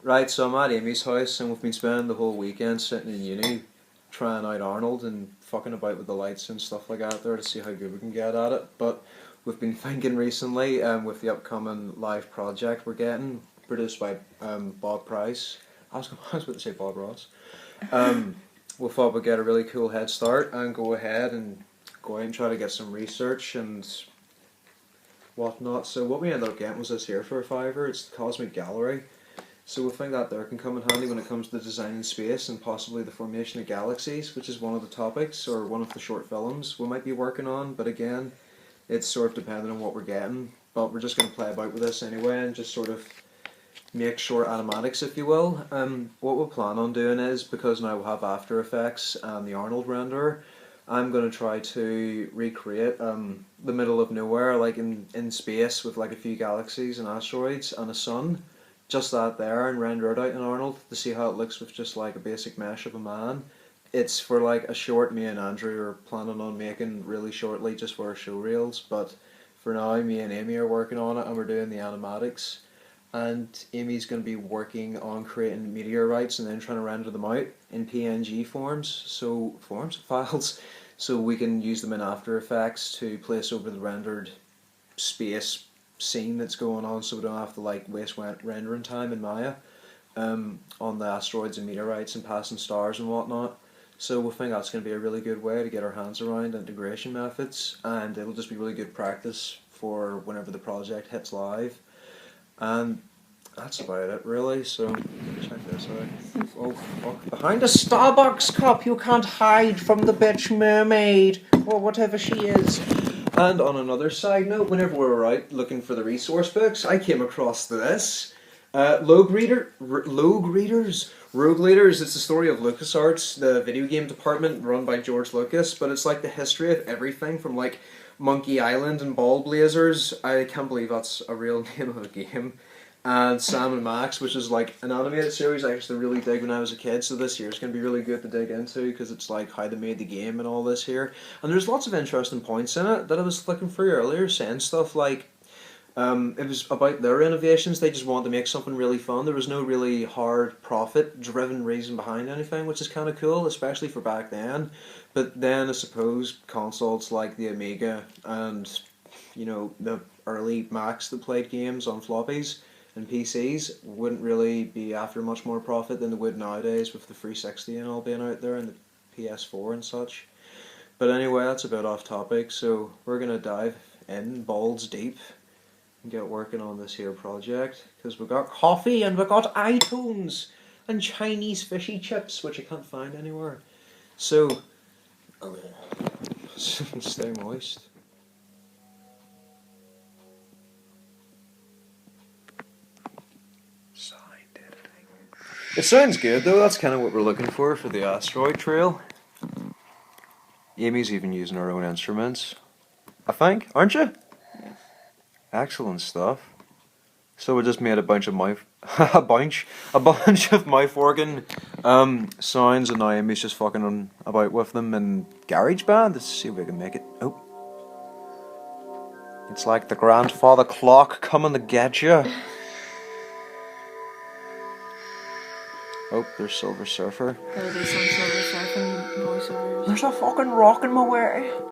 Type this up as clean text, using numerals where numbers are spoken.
Right, so I'm at Amy's house and we've been spending the whole weekend sitting in uni trying out Arnold and fucking about with the lights and stuff like that there to see how good we can get at it. But we've been thinking recently with the upcoming live project we're getting, produced by Bob Price. I was about to say Bob Ross. We thought we'd get a really cool head start and go ahead and go out and try to get some research and whatnot. So what we ended up getting was this here for a fiver. It's the Cosmic Gallery. So we think that there can come in handy when it comes to designing space and possibly the formation of galaxies, which is one of the topics or one of the short films we might be working on. But again, it's sort of dependent on what we're getting. But we're just going to play about with this anyway and just sort of make short animatics, if you will. What we plan on doing is, because now we have After Effects and the Arnold renderer, I'm going to try to recreate the middle of nowhere, like in space with like a few galaxies and asteroids and a sun. Just that there and render it out in Arnold to see how it looks with just like a basic mesh of a man. It's for like a short me and Andrew are planning on making really shortly just for our show reels, but for now me and Amy are working on it and we're doing the animatics. And Amy's going to be working on creating meteorites and then trying to render them out in PNG files, so we can use them in After Effects to place over the rendered space scene that's going on, so we don't have to like waste rendering time in Maya on the asteroids and meteorites and passing stars and whatnot. So we think that's going to be a really good way to get our hands around integration methods, and it'll just be really good practice for whenever the project hits live. And that's about it, really. So check this out. Oh fuck! Behind a Starbucks cup, you can't hide from the bitch mermaid or whatever she is. And on another side note, whenever we were out looking for the resource books, I came across this. Rogue Leaders. It's the story of LucasArts, the video game department run by George Lucas, but it's like the history of everything from like Monkey Island and Ball Blazers. I can't believe that's a real name of a game. And Sam and Max, which is like an animated series I used to really dig when I was a kid, so this year is going to be really good to dig into because it's like how they made the game and all this here. And there's lots of interesting points in it that I was flicking through earlier, saying stuff like it was about their innovations. They just wanted to make something really fun. There was no really hard profit-driven reason behind anything, which is kind of cool, especially for back then. But then I suppose consoles like the Amiga and the early Macs that played games on floppies and PCs wouldn't really be after much more profit than they would nowadays with the 360 and all being out there and the PS4 and such. But anyway, that's a bit off topic, so we're going to dive in balls deep and get working on this here project, because we got coffee and we got iTunes and Chinese fishy chips, which I can't find anywhere. So, stay moist. It sounds good though, that's kind of what we're looking for the asteroid trail. Amy's even using her own instruments, I think, aren't you? Yeah. Excellent stuff. So we just made a bunch of a bunch of mouth organ sounds, and now Amy's just fucking on about with them in GarageBand. Let's see if we can make it. Oh. It's like the grandfather clock coming to get you. Oh, there's Silver Surfer. There's some Silver Surfing voiceovers. There's a fucking rock in my way.